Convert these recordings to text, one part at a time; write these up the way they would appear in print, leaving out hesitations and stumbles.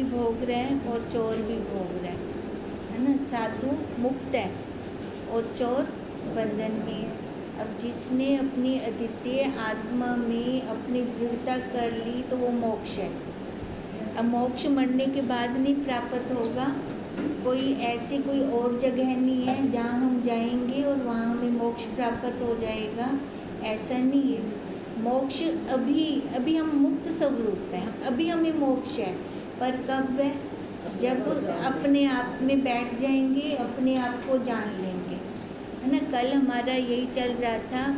भोग रहा है और चोर भी भोग रहा है ना। साधु मुक्त है और चोर बंधन में है। अब जिसने अपनी अद्वितीय आत्मा में अपनी दृढ़ता कर ली तो वो मोक्ष है। अब मोक्ष मरने के बाद नहीं प्राप्त होगा, कोई ऐसी कोई और जगह नहीं है जहाँ हम जाएंगे और वहाँ हमें मोक्ष प्राप्त हो जाएगा, ऐसा नहीं है। मोक्ष अभी हम मुक्त स्वरूप हैं, अभी हमें मोक्ष है, पर कब है? जब अपने आप में बैठ जाएंगे, अपने आप को जान लेंगे, है ना। कल हमारा यही चल रहा था,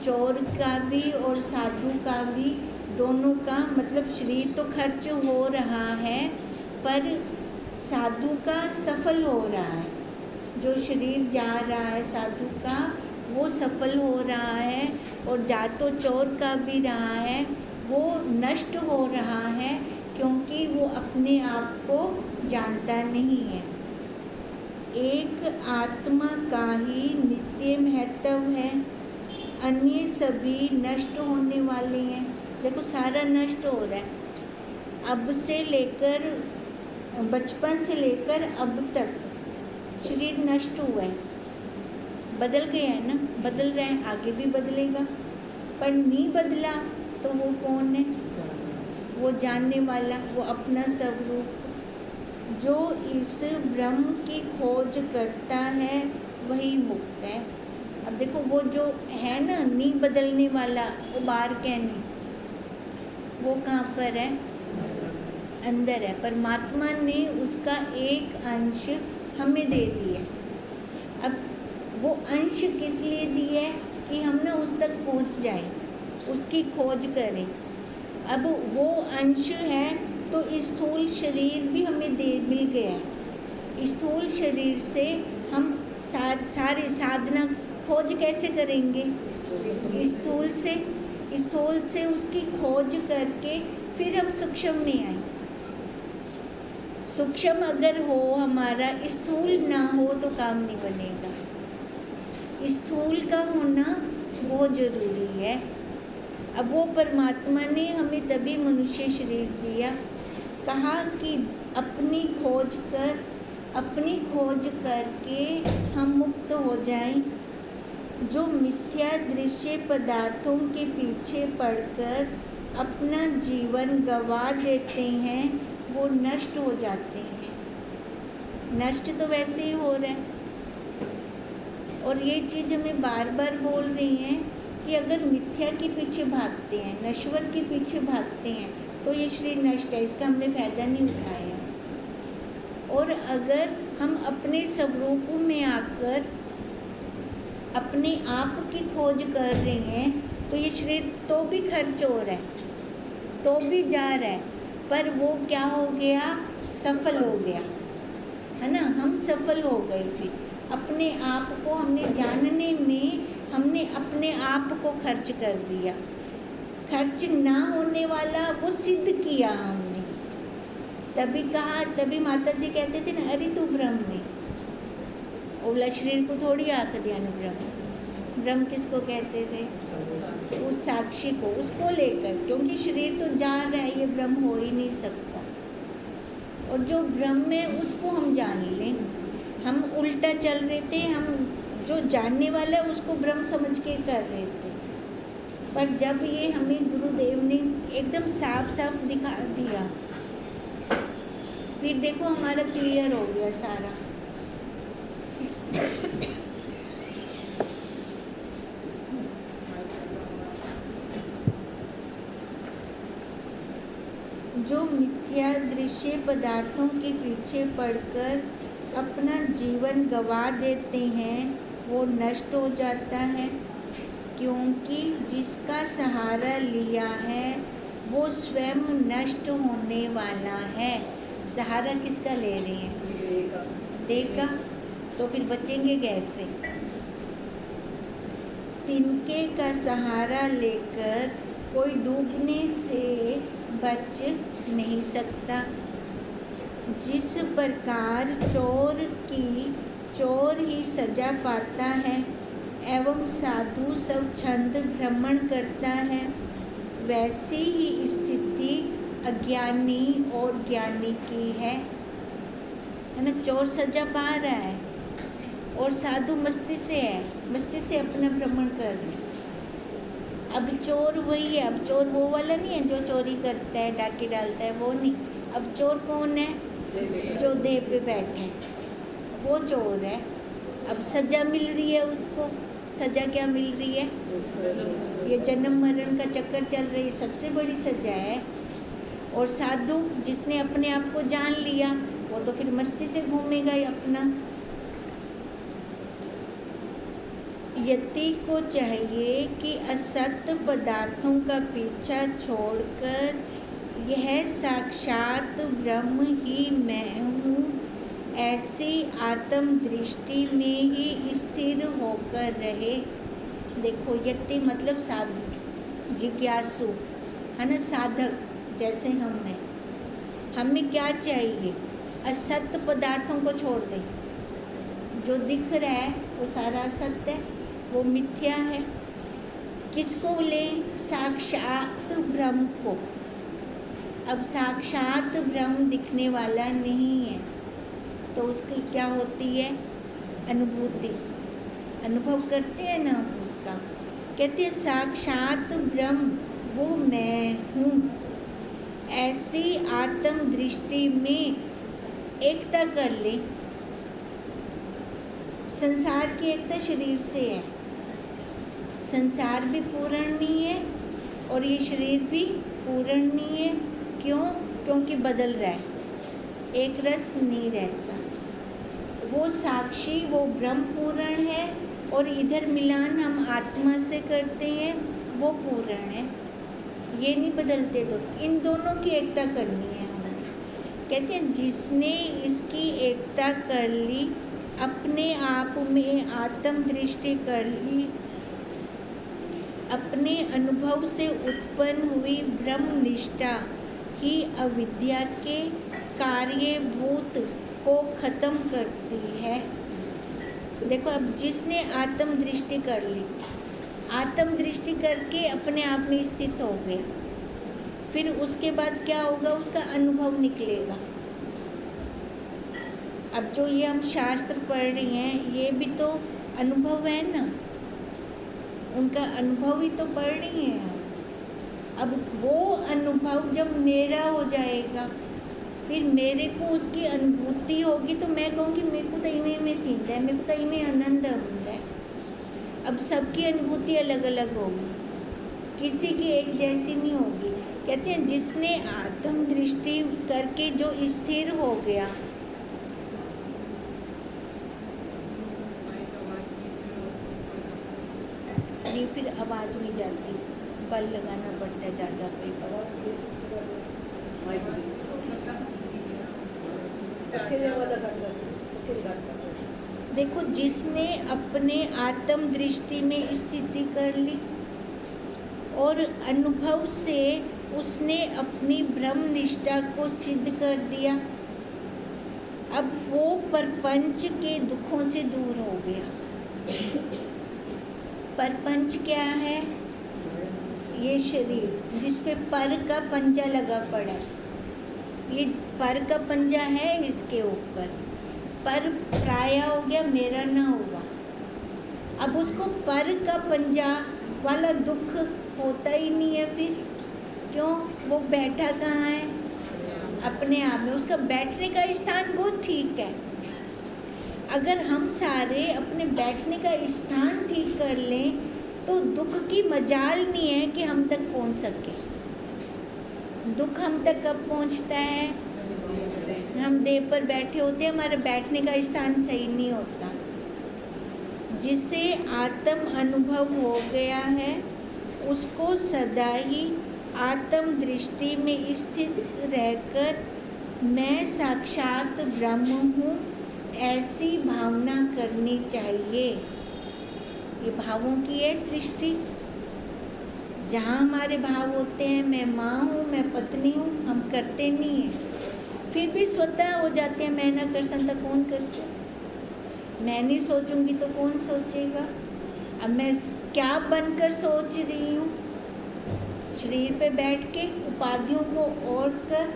चोर का भी और साधु का भी, दोनों का मतलब शरीर तो खर्च हो रहा है पर साधु का सफल हो रहा है। जो शरीर जा रहा है साधु का वो सफल हो रहा है, और जा तो चोर का भी रहा है वो नष्ट हो रहा है, क्योंकि वो अपने आप को जानता नहीं है। एक आत्मा का ही नित्य महत्व है, अन्य सभी नष्ट होने वाले हैं। देखो सारा नष्ट हो रहा है, अब से लेकर बचपन से लेकर अब तक शरीर नष्ट हुआ है, बदल गया है ना, बदल रहा है, आगे भी बदलेगा। पर नहीं बदला तो वो कौन है? वो जानने वाला, वो अपना स्वरूप। जो इस ब्रह्म की खोज करता है वही मुक्त है। अब देखो वो जो है ना नहीं बदलने वाला, वो बाहर क्या नहीं, वो कहाँ पर है? अंदर है। परमात्मा ने उसका एक अंश हमें दे दिया। अब वो अंश किस लिए दिया है? कि हम ना उस तक पहुँच जाएं, उसकी खोज करें। अब वो अंश है तो स्थूल शरीर भी हमें मिल गया है। स्थूल शरीर से हम सारे साधना खोज कैसे करेंगे? स्थूल से उसकी खोज करके फिर हम सूक्ष्म में आए। सूक्ष्म अगर हो हमारा, स्थूल ना हो तो काम नहीं बनेगा। स्थूल का होना बहुत ज़रूरी है। अब वो परमात्मा ने हमें तभी मनुष्य शरीर दिया, कहा कि अपनी खोज करके हम मुक्त हो जाएं। जो मिथ्या दृश्य पदार्थों के पीछे पड़कर अपना जीवन गंवा देते हैं वो नष्ट हो जाते हैं। नष्ट तो वैसे ही हो रहा है, और ये चीज़ हमें बार बार बोल रही हैं कि अगर मिथ्या के पीछे भागते हैं, नश्वर के पीछे भागते हैं तो ये शरीर नष्ट है, इसका हमने फ़ायदा नहीं उठाया। और अगर हम अपने स्वरूप में आकर अपने आप की खोज कर रहे हैं तो ये शरीर तो भी खर्च हो रहा है, तो भी जा रहा है, पर वो क्या हो गया? सफल हो गया, है ना। हम सफल हो गए। फिर अपने आप को हमने जानने में हमने अपने आप को खर्च कर दिया। खर्च ना होने वाला वो सिद्ध किया हमने। तभी कहा, तभी माता जी कहते थे ना, अरे तू ब्रह्म है। ओला शरीर को थोड़ी आंख दिया ना ब्रह्म। ब्रह्म किसको कहते थे? उस साक्षी को, उसको लेकर, क्योंकि शरीर तो जा रहा है, ये ब्रह्म हो ही नहीं सकता। और जो ब्रह्म है उसको हम जान लें। हम उल्टा चल रहे थे, हम जो जानने वाला है उसको ब्रह्म समझ के कर रहे थे। पर जब ये हमें गुरुदेव ने एकदम साफ साफ दिखा दिया, फिर देखो हमारा क्लियर हो गया सारा। जो मिथ्या दृश्य पदार्थों के पीछे पड़कर अपना जीवन गंवा देते हैं वो नष्ट हो जाता है, क्योंकि जिसका सहारा लिया है वो स्वयं नष्ट होने वाला है। सहारा किसका ले रहे हैं? देह का। तो फिर बचेंगे कैसे? तिनके का सहारा लेकर कोई डूबने से बच नहीं सकता। जिस प्रकार चोर ही सजा पाता है एवं साधु सब छंद भ्रमण करता है, वैसी ही स्थिति अज्ञानी और ज्ञानी की है ना। चोर सजा पा रहा है और साधु मस्ती से है, मस्ती से अपना भ्रमण कर रहे हैं। अब चोर वही है, अब चोर वो वाला नहीं है जो चोरी करता है, डाके डालता है, वो नहीं। अब चोर कौन है? जो देह पे बैठे हैं, वो चोर है। अब सजा मिल रही है उसको। सजा क्या मिल रही है? ये जन्म मरण का चक्कर चल रही है, सबसे बड़ी सजा है। और साधु जिसने अपने आप को जान लिया, वो तो फिर मस्ती से घूमेगा ही अपना। यति को चाहिए कि असत्य पदार्थों का पीछा छोड़कर यह साक्षात ब्रह्म ही मैं हूँ, ऐसी आत्म दृष्टि में ही स्थिर होकर रहे। देखो, यति मतलब साधु, जिज्ञासु है ना, साधक जैसे हम हैं। हमें क्या चाहिए? असत्य पदार्थों को छोड़ दें। जो दिख रहा है वो सारा असत्य है, वो मिथ्या है। किसको लें? साक्षात ब्रह्म को। अब साक्षात ब्रह्म दिखने वाला नहीं है, तो उसकी क्या होती है? अनुभूति। अनुभव करते हैं ना हम उसका। कहते हैं साक्षात ब्रह्म वो मैं हूँ, ऐसी आत्म दृष्टि में एकता कर ले। संसार की एकता शरीर से है। संसार भी पूर्ण नहीं है और ये शरीर भी पूर्ण नहीं है। क्यों? क्योंकि बदल रहा है, एक रस नहीं रहता। वो साक्षी, वो ब्रह्म पूर्ण है, और इधर मिलान हम आत्मा से करते हैं, वो पूर्ण है। ये नहीं बदलते दोनों, इन दोनों की एकता करनी है हमें। कहते हैं जिसने इसकी एकता कर ली, अपने आप में आत्म दृष्टि कर ली, अपने अनुभव से उत्पन्न हुई ब्रह्म निष्ठा ही अविद्या के कार्यभूत को खत्म करती है। देखो, अब जिसने आत्म दृष्टि कर ली, आत्म दृष्टि करके अपने आप में स्थित हो गया, फिर उसके बाद क्या होगा? उसका अनुभव निकलेगा। अब जो ये हम शास्त्र पढ़ रही हैं, ये भी तो अनुभव है ना, उनका अनुभव ही तो पढ़ रही हैं हम। अब वो अनुभव जब मेरा हो जाएगा, फिर मेरे को उसकी अनुभूति होगी, तो मैं कहूँगी मेरे को तो इमें में थींदा है, मेरे को तो इमें आनंद होता है। अब सबकी अनुभूति अलग अलग होगी, किसी की एक जैसी नहीं होगी। कहते हैं जिसने आत्म दृष्टि करके जो स्थिर हो गया, नहीं फिर आवाज़ नहीं जाती, बल लगाना पड़ता है ज़्यादा। देखो, जिसने अपने आत्म दृष्टि में स्थिति कर ली और अनुभव से उसने अपनी ब्रह्म निष्ठा को सिद्ध कर दिया, अब वो परपंच के दुखों से दूर हो गया। परपंच क्या है? ये शरीर जिस पे पर का पंजा लगा पड़ा है, ये पर का पंजा है इसके ऊपर, पर प्राय हो गया, मेरा ना होगा। अब उसको पर का पंजा वाला दुख होता ही नहीं है फिर। क्यों? वो बैठा कहाँ है? अपने आप में। उसका बैठने का स्थान बहुत ठीक है। अगर हम सारे अपने बैठने का स्थान ठीक कर लें, तो दुख की मजाल नहीं है कि हम तक पहुंच सके। दुख हम तक कब पहुंचता है? हम देह पर बैठे होते हैं, हमारा बैठने का स्थान सही नहीं होता। जिसे आत्म अनुभव हो गया है, उसको सदा ही आत्म दृष्टि में स्थित रहकर मैं साक्षात ब्रह्म हूँ, ऐसी भावना करनी चाहिए। ये भावों की है सृष्टि। जहाँ हमारे भाव होते हैं, मैं माँ हूँ, मैं पत्नी हूँ, हम करते नहीं हैं, फिर भी स्वतः हो जाते हैं। मैं ना कर सकता कौन कर सकता? मैं नहीं सोचूंगी तो कौन सोचेगा? अब मैं क्या बनकर सोच रही हूँ? शरीर पे बैठ के उपाधियों को ओढ़ कर,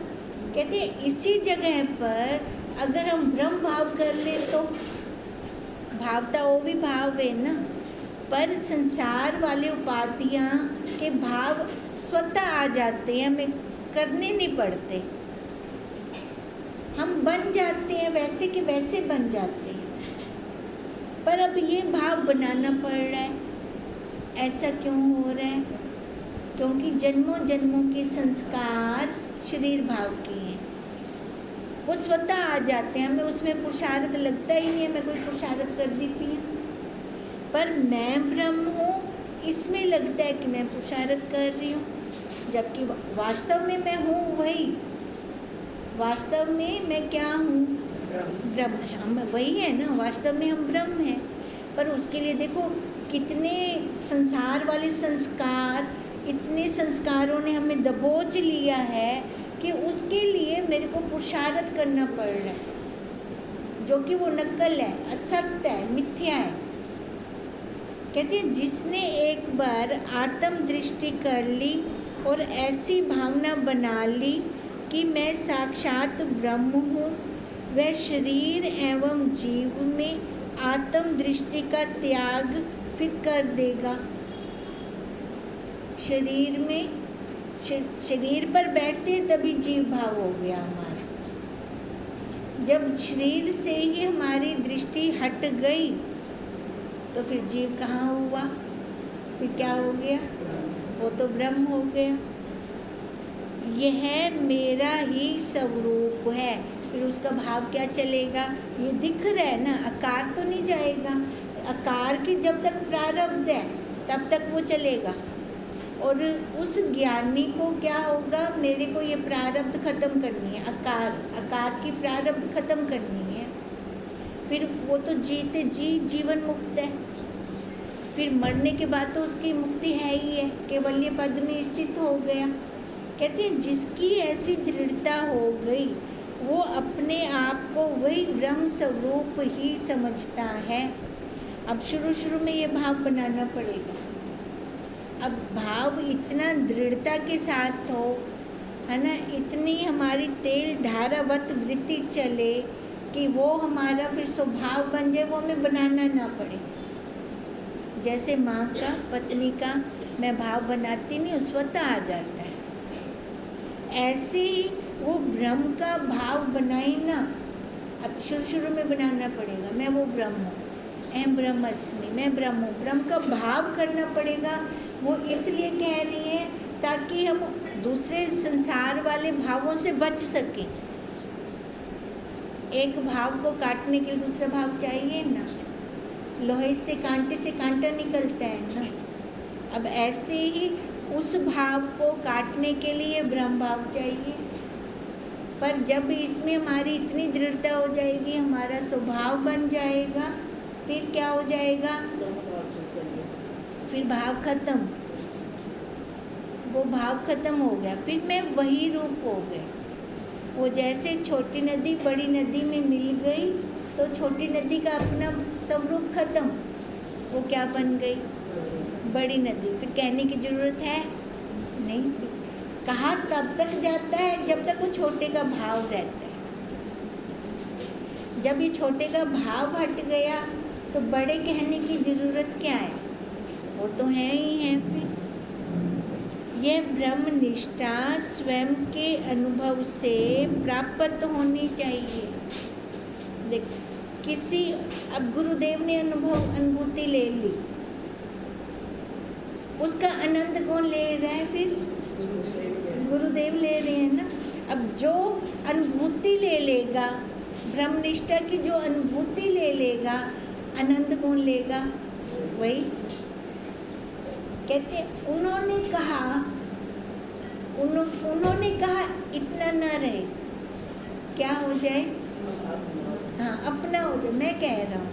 कहते हैं इसी जगह पर अगर हम ब्रह्म भाव कर ले तो भावता वो भी भाव है ना, पर संसार वाले उपाधियाँ के भाव स्वतः आ जाते हैं, हमें करने नहीं पड़ते, हम बन जाते हैं, वैसे के वैसे बन जाते हैं। पर अब ये भाव बनाना पड़ रहा है। ऐसा क्यों हो रहा है? क्योंकि जन्मों जन्मों के संस्कार शरीर भाव के हैं, वो स्वतः आ जाते हैं, हमें उसमें पुरुषार्थ लगता ही नहीं है, मैं कोई पुरुषार्थ कर देती हूँ। पर मैं ब्रह्म हूँ, इसमें लगता है कि मैं पुरुषार्थ कर रही हूँ, जबकि वास्तव में मैं हूँ वही, वास्तव में मैं क्या हूँ? ब्रह्म। हम वही है ना, वास्तव में हम ब्रह्म हैं। पर उसके लिए देखो कितने संसार वाले संस्कार, इतने संस्कारों ने हमें दबोच लिया है कि उसके लिए मेरे को पुरुषार्थ करना पड़ रहा है, जो कि वो नकल है, असत्य है, मिथ्या है। कहते हैं जिसने एक बार आत्म दृष्टि कर ली और ऐसी भावना बना ली कि मैं साक्षात ब्रह्म हूँ, वह शरीर एवं जीव में आत्म दृष्टि का त्याग फिर कर देगा। शरीर में शरीर पर बैठते तभी जीव भाव हो गया हमारा। जब शरीर से ही हमारी दृष्टि हट गई तो फिर जीव कहाँ हुआ? फिर क्या हो गया? वो तो ब्रह्म हो गया। यह मेरा ही स्वरूप है। फिर उसका भाव क्या चलेगा? ये दिख रहा है ना, आकार तो नहीं जाएगा। आकार की जब तक प्रारब्ध है तब तक वो चलेगा। और उस ज्ञानी को क्या होगा? मेरे को ये प्रारब्ध खत्म करनी है, आकार की प्रारब्ध खत्म करनी है। फिर वो तो जीते जी जीवन मुक्त है। फिर मरने के बाद तो उसकी मुक्ति है ही है, केवल्य पद में स्थित हो गया। कहते हैं जिसकी ऐसी दृढ़ता हो गई वो अपने आप को वही ब्रह्म स्वरूप ही समझता है। अब शुरू में ये भाव बनाना पड़ेगा। अब भाव इतना दृढ़ता के साथ हो, है ना, इतनी हमारी तेल धारावत वृत्ति चले कि वो हमारा फिर स्वभाव बन जाए, वो हमें बनाना ना पड़े। जैसे माँ का, पत्नी का मैं भाव बनाती नहीं, स्वतः आ जाता है। ऐसे ही वो ब्रह्म का भाव बनाई ना। अब शुरू में बनाना पड़ेगा, मैं वो ब्रह्म हूँ, अहम ब्रह्मस्मि, मैं ब्रह्म हूँ। ब्रह्म का भाव करना पड़ेगा। वो इसलिए कह रही है ताकि हम दूसरे संसार वाले भावों से बच सकें। एक भाव को काटने के लिए दूसरा भाव चाहिए ना। लोहे से कांटा निकलता है ना। अब ऐसे ही उस भाव को काटने के लिए ब्रह्म भाव चाहिए। पर जब इसमें हमारी इतनी दृढ़ता हो जाएगी, हमारा स्वभाव बन जाएगा, फिर क्या हो जाएगा? फिर भाव खत्म, वो भाव खत्म हो गया, फिर मैं वही रूप हो गया। वो जैसे छोटी नदी बड़ी नदी में मिल गई तो छोटी नदी का अपना स्वरूप खत्म, वो क्या बन गई? बड़ी नदी। फिर कहने की ज़रूरत है नहीं। कहा तब तक जाता है जब तक वो छोटे का भाव रहता है। जब ये छोटे का भाव हट गया तो बड़े कहने की ज़रूरत क्या है? वो तो है ही है। फिर यह ब्रह्म निष्ठा स्वयं के अनुभव से प्राप्त होनी चाहिए। देख किसी, अब गुरुदेव ने अनुभूति ले ली, उसका आनंद कौन ले रहा है? फिर गुरुदेव ले रहे हैं ना। अब जो अनुभूति ले लेगा, ब्रह्मनिष्ठा की जो अनुभूति ले लेगा, आनंद कौन लेगा? वही। कहते उन्होंने कहा इतना ना रहे, क्या हो जाए? हाँ, अपना हो जाए। मैं कह रहा हूँ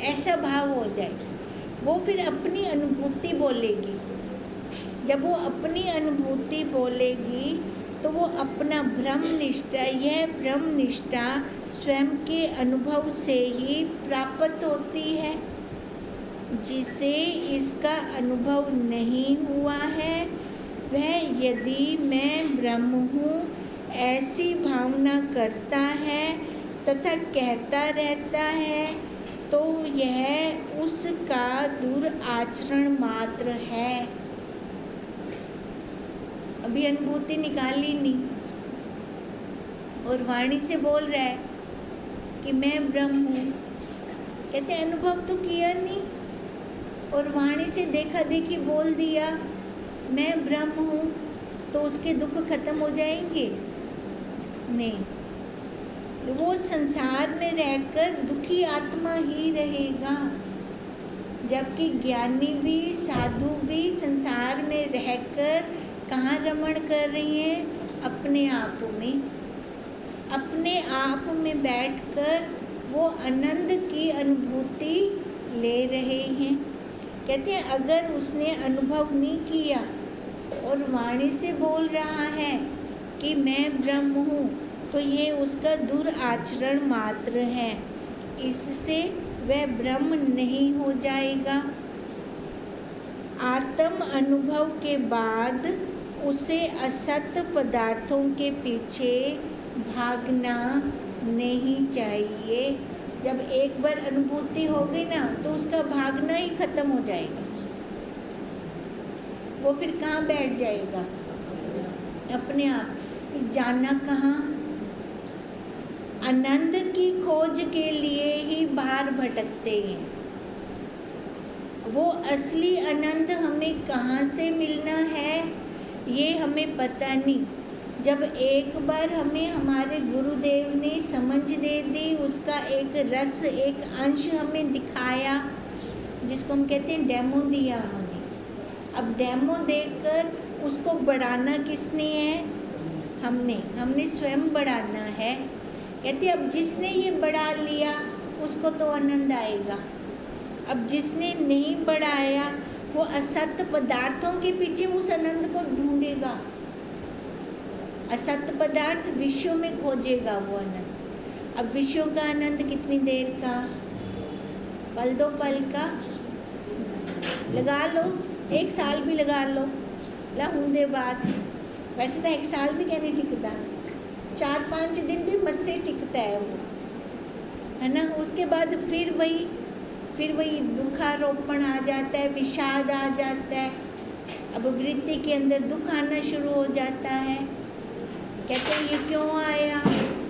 ऐसा भाव हो जाए। वो फिर अपनी अनुभूति बोलेगी। जब वो अपनी अनुभूति बोलेगी तो वो अपना ब्रह्मनिष्ठा, यह ब्रह्मनिष्ठा स्वयं के अनुभव से ही प्राप्त होती है। जिसे इसका अनुभव नहीं हुआ है वह यदि मैं ब्रह्म हूँ ऐसी भावना करता है तथा कहता रहता है तो यह उसका दुराचरण मात्र है। अभी अनुभूति निकाली नहीं और वाणी से बोल रहा है कि मैं ब्रह्म हूँ। कहते अनुभव तो किया नहीं और वाणी से देखा देखी बोल दिया मैं ब्रह्म हूँ, तो उसके दुख खत्म हो जाएंगे? नहीं, वो संसार में रहकर दुखी आत्मा ही रहेगा। जबकि ज्ञानी भी साधु भी संसार में रहकर कहाँ रमण कर रही हैं? अपने आप में। अपने आप में बैठकर वो आनंद की अनुभूति ले रहे हैं। कहते हैं अगर उसने अनुभव नहीं किया और वाणी से बोल रहा है कि मैं ब्रह्म हूँ, तो ये उसका दुराचरण मात्र है, इससे वह ब्रह्म नहीं हो जाएगा। आत्म अनुभव के बाद उसे असत पदार्थों के पीछे भागना नहीं चाहिए। जब एक बार अनुभूति हो गई ना, तो उसका भागना ही खत्म हो जाएगा। वो फिर कहाँ बैठ जाएगा? अपने आप। फिर जाना कहाँ? आनंद की खोज के लिए ही बाहर भटकते हैं। वो असली आनंद हमें कहाँ से मिलना है ये हमें पता नहीं। जब एक बार हमें हमारे गुरुदेव ने समझ दे दी, उसका एक रस, एक अंश हमें दिखाया, जिसको हम कहते हैं डेमो दिया हमें। अब डेमो देकर उसको बढ़ाना किसने है? हमने स्वयं बढ़ाना है। कहते अब जिसने ये बढ़ा लिया उसको तो आनंद आएगा। अब जिसने नहीं बढ़ाया वो असत पदार्थों के पीछे उस आनंद को ढूंढेगा। असत पदार्थ विषयों में खोजेगा वो आनंद। अब विषयों का आनंद कितनी देर का? पल दो पल का। लगा लो, 1 साल भी लगा लो, लाऊंदे बाद। वैसे तो 1 साल भी क्या नहीं टिकता, 4-5 दिन भी मत से टिकता है वो, है ना। उसके बाद फिर वही दुखारोपण आ जाता है, विषाद आ जाता है। अब वृत्ति के अंदर दुख आना शुरू हो जाता है। कहते हैं ये क्यों आया?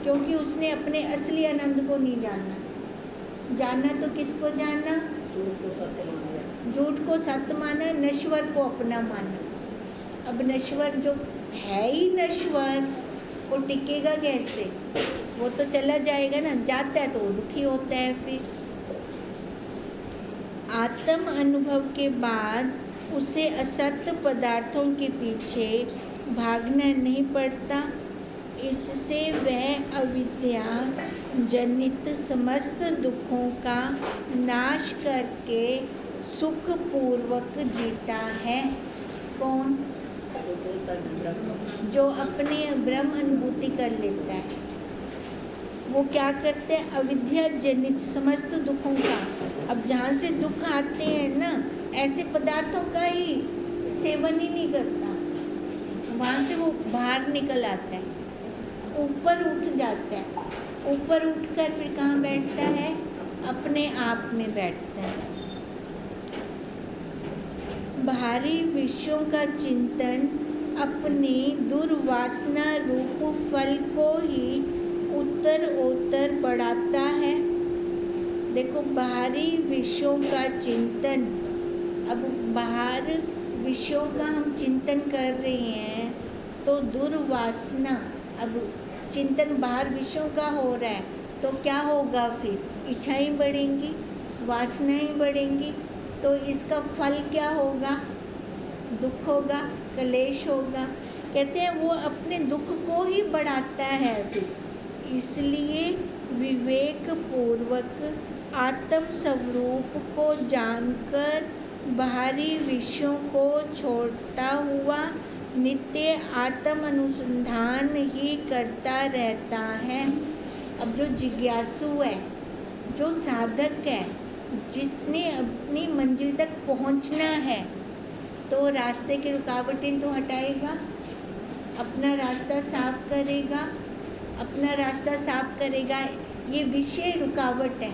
क्योंकि उसने अपने असली आनंद को नहीं जाना तो किसको जाना? झूठ को सत्य माना, नश्वर को अपना माना। अब नश्वर जो है ही नश्वर, वो टिकेगा कैसे? वो तो चला जाएगा ना। जाता है तो वो दुखी होता है। फिर आत्म अनुभव के बाद उसे असत्य पदार्थों के पीछे भागना नहीं पड़ता। इससे वह अविद्या जनित समस्त दुखों का नाश करके सुखपूर्वक जीता है। कौन? जो अपने ब्रह्म अनुभूति कर लेता है। वो क्या करते हैं? अविद्या जनित समस्त दुखों का। अब जहाँ से दुख आते हैं ना, ऐसे पदार्थों का ही सेवन ही नहीं करता, वहाँ से वो बाहर निकल आता है, ऊपर उठ जाता है। ऊपर उठकर फिर कहाँ बैठता है? अपने आप में बैठता है। बाहरी विषयों का चिंतन अपने दुर्वासना रूप फल को ही उत्तर बढ़ाता है। देखो, बाहरी विषयों का चिंतन, अब बाहर विषयों का हम चिंतन कर रहे हैं तो दुर्वासना, अब चिंतन बाहर विषयों का हो रहा है तो क्या होगा? फिर इच्छाएं बढ़ेंगी, वासनाएं बढ़ेंगी, तो इसका फल क्या होगा? दुख होगा, क्लेश होगा। कहते हैं वो अपने दुख को ही बढ़ाता है। फिर इसलिए विवेक पूर्वक आत्म स्वरूप को जानकर बाहरी विषयों को छोड़ता हुआ नित्य आत्म अनुसंधान ही करता रहता है। अब जो जिज्ञासु है, जो साधक है, जिसने अपनी मंजिल तक पहुंचना है, तो रास्ते की रुकावटें तो हटाएगा, अपना रास्ता साफ करेगा, अपना रास्ता साफ करेगा। ये विषय रुकावट है,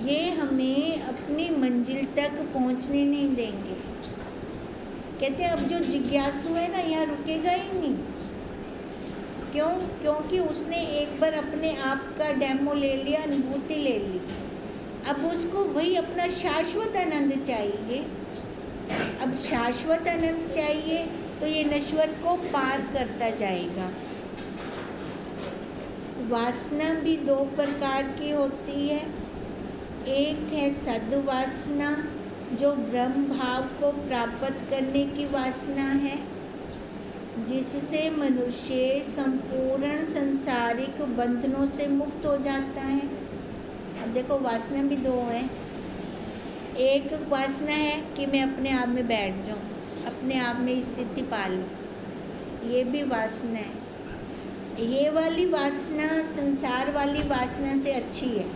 ये हमें अपनी मंजिल तक पहुंचने नहीं देंगे। कहते हैं अब जो जिज्ञासु है ना, यहाँ रुकेगा ही नहीं। क्यों? क्योंकि उसने एक बार अपने आप का डेमो ले लिया, अनुभूति ले ली। अब उसको वही अपना शाश्वत आनंद चाहिए। अब शाश्वत आनंद चाहिए तो ये नश्वर को पार करता जाएगा। वासना भी दो प्रकार की होती है। एक है सद्वासना, जो ब्रह्म भाव को प्राप्त करने की वासना है, जिससे मनुष्य संपूर्ण संसारिक बंधनों से मुक्त हो जाता है। अब देखो वासना भी दो है। एक वासना है कि मैं अपने आप में बैठ जाऊं, अपने आप में स्थिति पा लूं, ये भी वासना है। ये वाली वासना संसार वाली वासना से अच्छी है,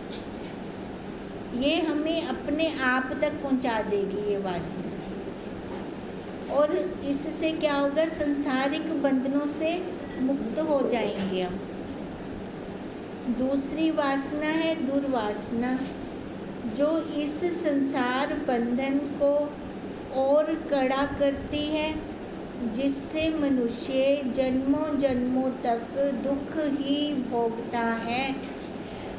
ये हमें अपने आप तक पहुंचा देगी ये वासना। और इससे क्या होगा, संसारिक बंधनों से मुक्त हो जाएंगे हम। दूसरी वासना है दुर्वासना, जो इस संसार बंधन को और कड़ा करती है, जिससे मनुष्य जन्मों जन्मों तक दुख ही भोगता है।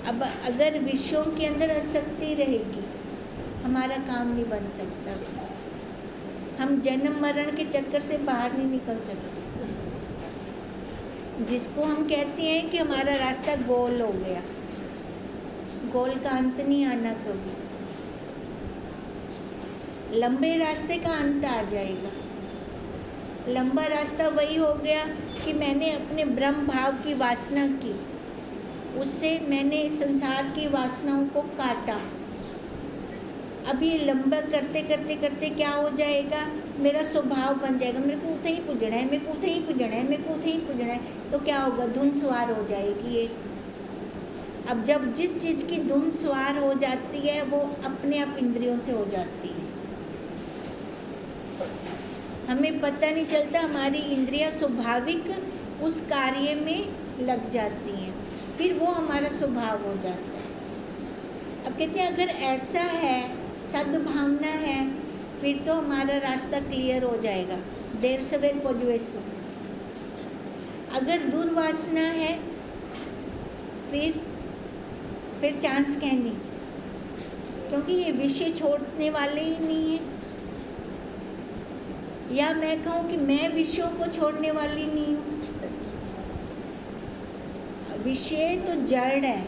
अब अगर विषयों के अंदर आसक्ति रहेगी, हमारा काम नहीं बन सकता, हम जन्म मरण के चक्कर से बाहर नहीं निकल सकते। जिसको हम कहते हैं कि हमारा रास्ता गोल हो गया, गोल का अंत नहीं आना कभी, लंबे रास्ते का अंत आ जाएगा। लंबा रास्ता वही हो गया कि मैंने अपने ब्रह्म भाव की वासना की, उससे मैंने संसार की वासनाओं को काटा। अब ये लंबा करते करते करते क्या हो जाएगा, मेरा स्वभाव बन जाएगा, मेरे को उठे ही पुजना है, मेरे को उठे ही पुजना है, मेरे को उठे ही पुजना है। तो क्या होगा, धुन सवार हो जाएगी एक। अब जब जिस चीज़ की धुन सवार हो जाती है वो अपने आप इंद्रियों से हो जाती है, हमें पता नहीं चलता, हमारी इंद्रियां स्वाभाविक उस कार्य में लग जाती हैं, फिर वो हमारा स्वभाव हो जाता है। अब कहते हैं अगर ऐसा है, सद्भावना है, फिर तो हमारा रास्ता क्लियर हो जाएगा, देर सवेर पहुँचवेसु। अगर दुर्वासना है फिर चांस कहनी, क्योंकि ये विषय छोड़ने वाले ही नहीं है। या मैं कहूँ कि मैं विषयों को छोड़ने वाली नहीं हूँ। विषय तो जड़ है,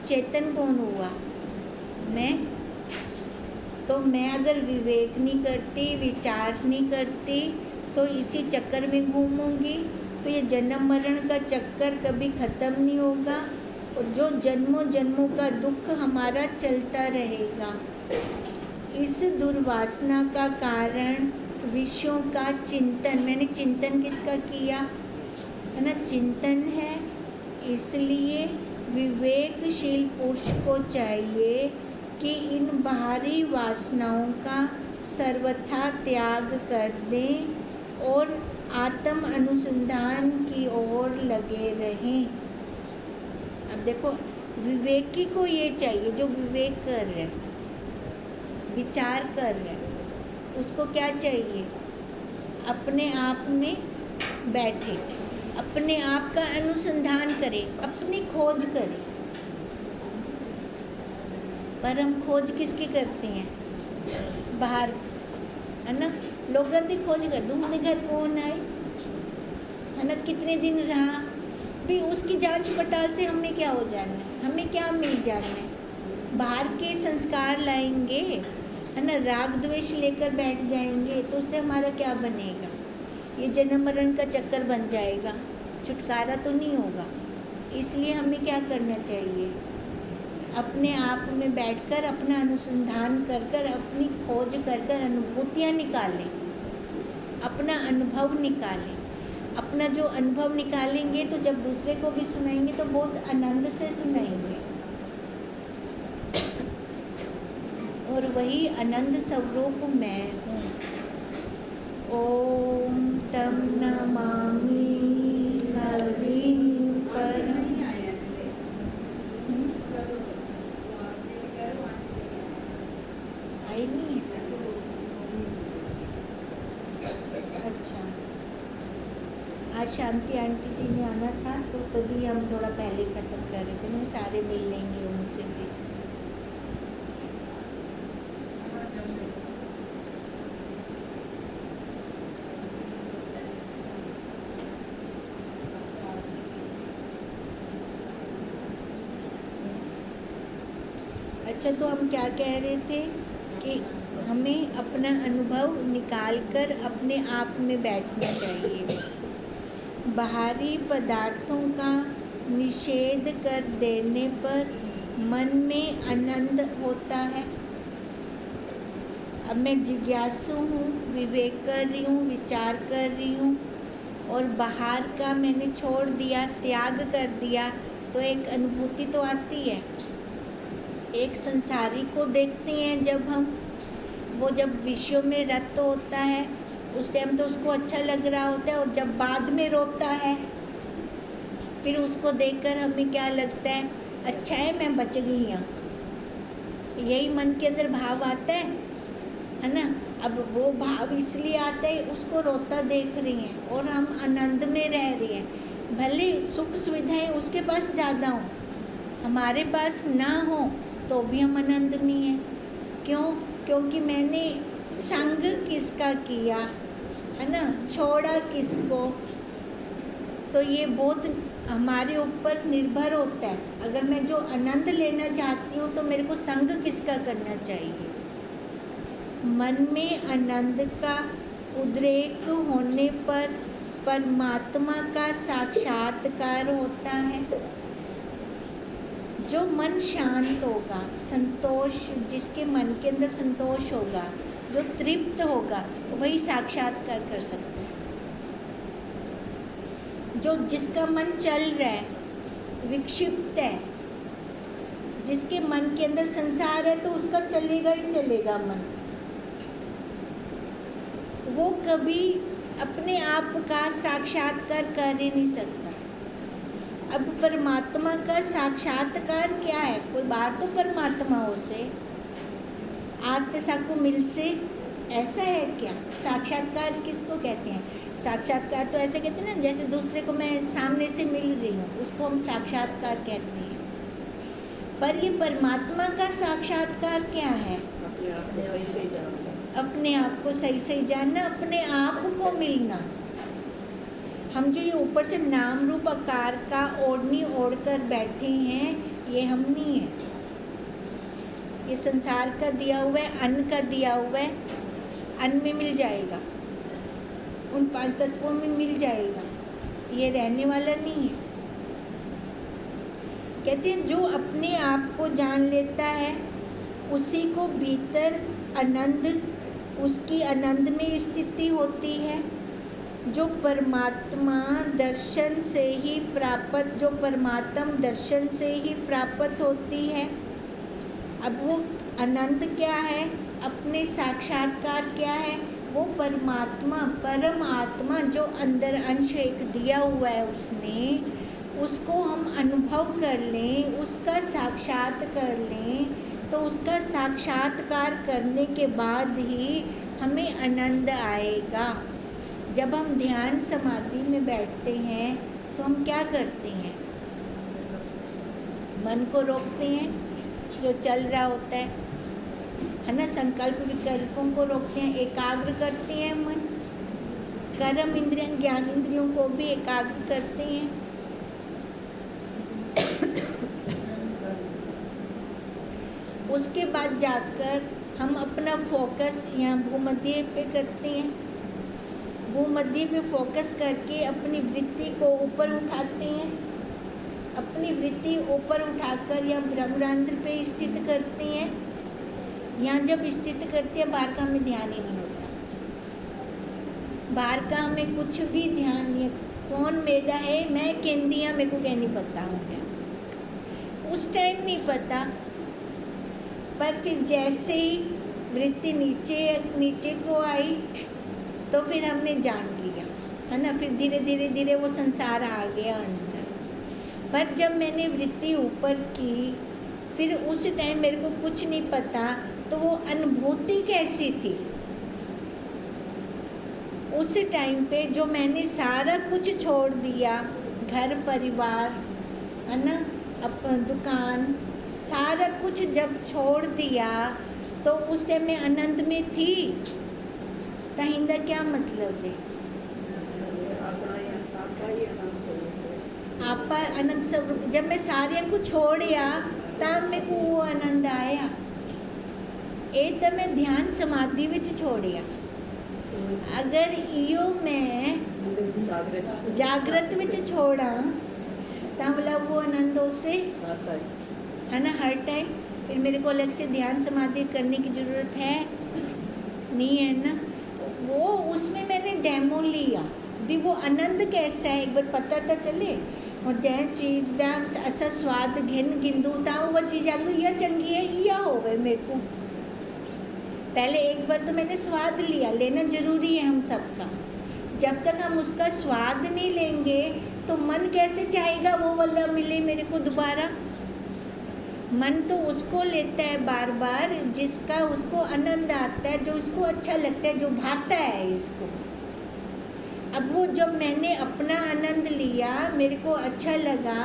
चेतन कौन हुआ, मैं। तो मैं अगर विवेक नहीं करती, विचार नहीं करती, तो इसी चक्कर में घूमूंगी, तो ये जन्म मरण का चक्कर कभी ख़त्म नहीं होगा, और जो जन्मों जन्मों का दुख हमारा चलता रहेगा। इस दुर्वासना का कारण विषयों का चिंतन, मैंने चिंतन किसका किया है ना, चिंतन है। इसलिए विवेकशील पुरुष को चाहिए कि इन बाहरी वासनाओं का सर्वथा त्याग कर दें और आत्म अनुसंधान की ओर लगे रहें। अब देखो विवेकी को ये चाहिए, जो विवेक कर रहे हैं, विचार कर रहे हैं, उसको क्या चाहिए, अपने आप में बैठे, अपने आप का अनुसंधान करे, अपनी खोज करे। पर हम खोज किसकी करते हैं, बाहर, है ना, लोगों की खोज कर दूँ, अपने घर कौन आए, है ना, कितने दिन रहा, भी उसकी जांच पड़ताल से हमें क्या हो जाना है, हमें क्या मिल जाना है। बाहर के संस्कार लाएंगे, है ना, राग द्वेष लेकर बैठ जाएंगे, तो उससे हमारा क्या बनेगा, ये जन्म मरण का चक्कर बन जाएगा, छुटकारा तो नहीं होगा। इसलिए हमें क्या करना चाहिए, अपने आप में बैठकर अपना अनुसंधान कर कर, अपनी खोज कर कर अनुभूतियाँ निकालें, अपना अनुभव निकालें। अपना जो अनुभव निकालेंगे तो जब दूसरे को भी सुनाएंगे तो बहुत आनंद से सुनाएंगे। और वही अनंत स्वरूप मैं हूँ। ओम तम नमामि हरिं परम। आई नहीं है? अच्छा, आज शांति आंटी जी ने आना था तो तभी हम थोड़ा पहले ख़त्म कर रहे थे ना, सारे मिल लेंगे उनसे भी। अच्छा, तो हम क्या कह रहे थे कि हमें अपना अनुभव निकाल कर अपने आप में बैठना चाहिए। बाहरी पदार्थों का निषेध कर देने पर मन में आनंद होता है। अब मैं जिज्ञासु हूँ, विवेक कर रही हूँ, विचार कर रही हूँ और बाहर का मैंने छोड़ दिया, त्याग कर दिया, तो एक अनुभूति तो आती है। एक संसारी को देखते हैं जब हम, वो जब विषयों में रत होता है उस टाइम तो उसको अच्छा लग रहा होता है, और जब बाद में रोता है फिर उसको देखकर हमें क्या लगता है, अच्छा है मैं बच गई हूँ। यही मन के अंदर भाव आता है ना। अब वो भाव इसलिए आता है, उसको रोता देख रही हैं और हम आनंद में रह रहे हैं। भले सुख सुविधाएं उसके पास ज़्यादा हो, हमारे पास ना हो तो भी हम आनंद में हैं। क्यों? क्योंकि मैंने संग किसका किया है ना, छोड़ा किसको। तो ये बहुत हमारे ऊपर निर्भर होता है। अगर मैं जो आनंद लेना चाहती हूँ तो मेरे को संग किसका करना चाहिए। मन में आनंद का उद्रेक होने पर परमात्मा का साक्षात्कार होता है। जो मन शांत होगा, संतोष, जिसके मन के अंदर संतोष होगा, जो तृप्त होगा, वही साक्षात्कार कर सकता है। जो जिसका मन चल रहा है, विक्षिप्त है, जिसके मन के अंदर संसार है, तो उसका चलेगा ही चलेगा मन। वो कभी अपने आप का साक्षात्कार कर ही नहीं सकता। अब परमात्मा का साक्षात्कार क्या है? कोई बार तो परमात्मा हो से आत्म साको मिल से, ऐसा है क्या? साक्षात्कार किसको कहते हैं? साक्षात्कार तो ऐसे कहते हैं ना, जैसे दूसरे को मैं सामने से मिल रही हूँ, उसको हम साक्षात्कार कहते हैं। पर ये परमात्मा का साक्षात्कार क्या है? अपने आप को सही सही जानना, अपने आप को मिलना। हम जो ये ऊपर से नाम रूप आकार का ओढ़नी ओढ़ कर बैठे हैं, ये हम नहीं है। ये संसार का दिया हुआ है, अन्न का दिया हुआ है, अन्न में मिल जाएगा, उन 5 तत्वों में मिल जाएगा, ये रहने वाला नहीं है। कहते हैं जो अपने आप को जान लेता है उसी को भीतर आनंद, उसकी आनंद में स्थिति होती है। जो परमात्मा दर्शन से ही प्राप्त, जो परमात्म दर्शन से ही प्राप्त होती है। अब वो आनंद क्या है, अपने साक्षात्कार क्या है? वो परमात्मा, परम आत्मा जो अंदर अंश एक दिया हुआ है उसने, उसको हम अनुभव कर लें, उसका साक्षात कर लें, तो उसका साक्षात्कार करने के बाद ही हमें आनंद आएगा। जब हम ध्यान समाधि में बैठते हैं तो हम क्या करते हैं? मन को रोकते हैं जो चल रहा होता है ना, संकल्प विकल्पों को रोकते हैं, एकाग्र करते हैं मन, कर्म इंद्रियों, ज्ञान इंद्रियों को भी एकाग्र करते हैं। उसके बाद जाकर हम अपना फोकस यहाँ भूमध्य पे करते हैं। भूमध्य पे फोकस करके अपनी वृत्ति को ऊपर उठाते हैं। अपनी वृत्ति ऊपर उठाकर यहाँ ब्रह्मरंध्र पे स्थित करते हैं। यहाँ जब स्थित करते हैं, बाहर का हमें ध्यान ही नहीं होता। बाहर का हमें कुछ भी ध्यान नहीं है। कौन मेरा है, मैं केंद्रिया, मेरे को क्या नहीं पता हूँ, उस टाइम नहीं पता। पर फिर जैसे ही वृत्ति नीचे नीचे को आई तो फिर हमने जान लिया, है ना। फिर धीरे धीरे धीरे वो संसार आ गया अंदर। पर जब मैंने वृत्ति ऊपर की, फिर उस टाइम मेरे को कुछ नहीं पता, तो वो अनुभूति कैसी थी उस टाइम पे, जो मैंने सारा कुछ छोड़ दिया, घर परिवार, है ना, अपन दुकान, सारा कुछ जब छोड़ दिया, तो उस टाइम में आनंद में थी। तहिंदा क्या मतलब है? आपा आनंद स्वरूप। जब मैं सारे को छोड़िया तब मेरे को वो आनंद आया। ये तो मैं ध्यान समाधि विच छोड़िया। अगर इो मैं जागृत विच छोड़ा तब मतलब वो आनंद उसे, है ना, हर टाइम। फिर मेरे को अलग से ध्यान समाधि करने की ज़रूरत है नहीं, है ना। वो उसमें मैंने डेमो लिया भी वो आनंद कैसा है, एक बार पता तो चले। और जै चीज़ का असा स्वाद गिंदू तो वह चीज़ आगे यह चंगी है, यह होवे मेरे को। पहले एक बार तो मैंने स्वाद लिया, लेना ज़रूरी है हम सबका। जब तक हम उसका स्वाद नहीं लेंगे तो मन कैसे चाहेगा वो वाला मिले मेरे को दोबारा। मन तो उसको लेता है बार बार जिसका उसको आनंद आता है, जो उसको अच्छा लगता है, जो भाता है इसको। अब वो जब मैंने अपना आनंद लिया, मेरे को अच्छा लगा,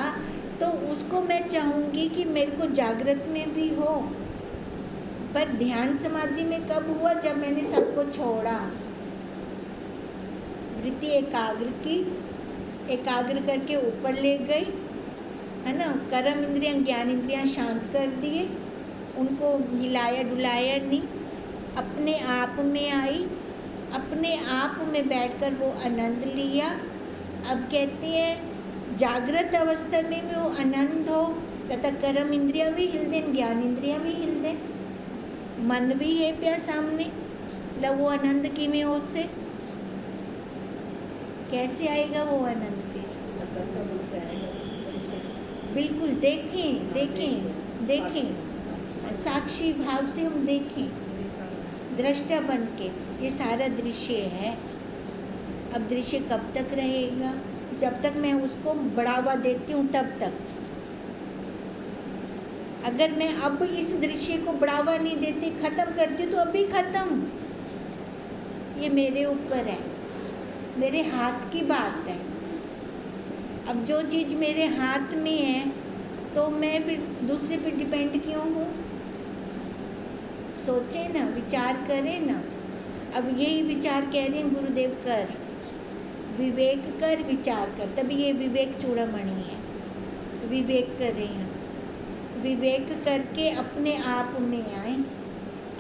तो उसको मैं चाहूँगी कि मेरे को जागृत में भी हो। पर ध्यान समाधि में कब हुआ? जब मैंने सबको छोड़ा, वृत्ति एकाग्र की, एकाग्र करके ऊपर ले गई, है ना। कर्म इंद्रियाँ ज्ञान इंद्रियाँ शांत कर दिए, उनको हिलाया डुलाया नहीं, अपने आप में आई, अपने आप में बैठकर वो आनंद लिया। अब कहते हैं जागृत अवस्था में भी वो आनंद हो, कहता कर्म इंद्रियाँ भी हिल दें, ज्ञान इंद्रियाँ भी हिल दें, मन भी है प्या सामने, मतलब वो आनंद की में उससे कैसे आएगा वो आनंद? फिर बिल्कुल देखें देखें देखें, साक्षी भाव से हम देखें, दृष्टा बन के। ये सारा दृश्य है। अब दृश्य कब तक रहेगा? जब तक मैं उसको बढ़ावा देती हूँ तब तक। अगर मैं अब इस दृश्य को बढ़ावा नहीं देती, ख़त्म करती, तो अभी ख़त्म। ये मेरे ऊपर है, मेरे हाथ की बात है। अब जो चीज़ मेरे हाथ में है तो मैं फिर दूसरे पे डिपेंड क्यों हूँ? सोचे ना, विचार करें ना। अब यही विचार कह रहे हैं गुरुदेव, कर विवेक कर, विचार कर, तभी ये विवेक चूड़ामणि है। विवेक कर रहे हैं, विवेक करके अपने आप में आए,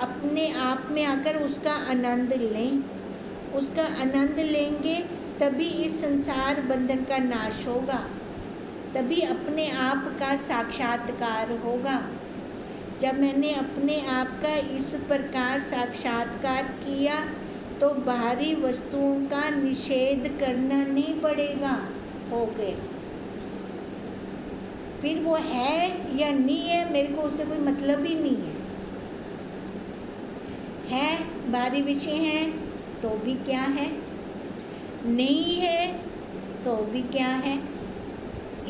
अपने आप में आकर उसका आनंद लें। उसका आनंद लेंगे तभी इस संसार बंधन का नाश होगा, तभी अपने आप का साक्षात्कार होगा। जब मैंने अपने आप का इस प्रकार साक्षात्कार किया तो बाहरी वस्तुओं का निषेध करना नहीं पड़ेगा। हो गए, फिर वो है या नहीं है मेरे को उससे कोई मतलब ही नहीं है बाहरी विषय है तो भी क्या है, नहीं है तो भी क्या है।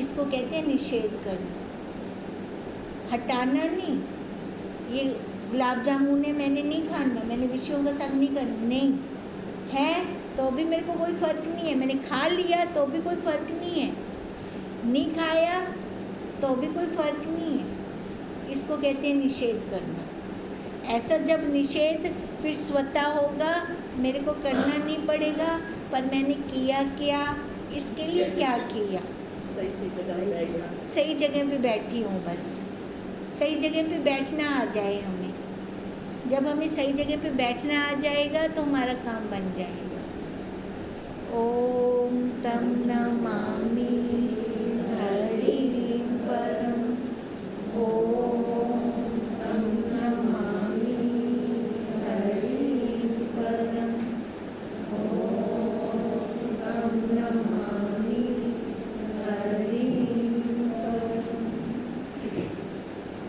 इसको कहते हैं निषेध करना, हटाना नहीं। ये गुलाब जामुन है, मैंने नहीं खाना, मैंने विषयों का संग नहीं करना, नहीं है तो भी मेरे को कोई फ़र्क नहीं है। मैंने खा लिया तो भी कोई फ़र्क नहीं है, नहीं खाया तो भी कोई फ़र्क नहीं है। इसको कहते हैं निषेध करना। ऐसा जब निषेध फिर स्वतः होगा, मेरे को करना नहीं पड़ेगा। पर मैंने किया क्या, इसके लिए क्या किया? सही जगह पे बैठी हूँ, बस सही जगह पे बैठना आ जाए हमें। जब हमें सही जगह पे बैठना आ जाएगा तो हमारा काम बन जाएगा। ओम तम नमामि हरि परम। ओम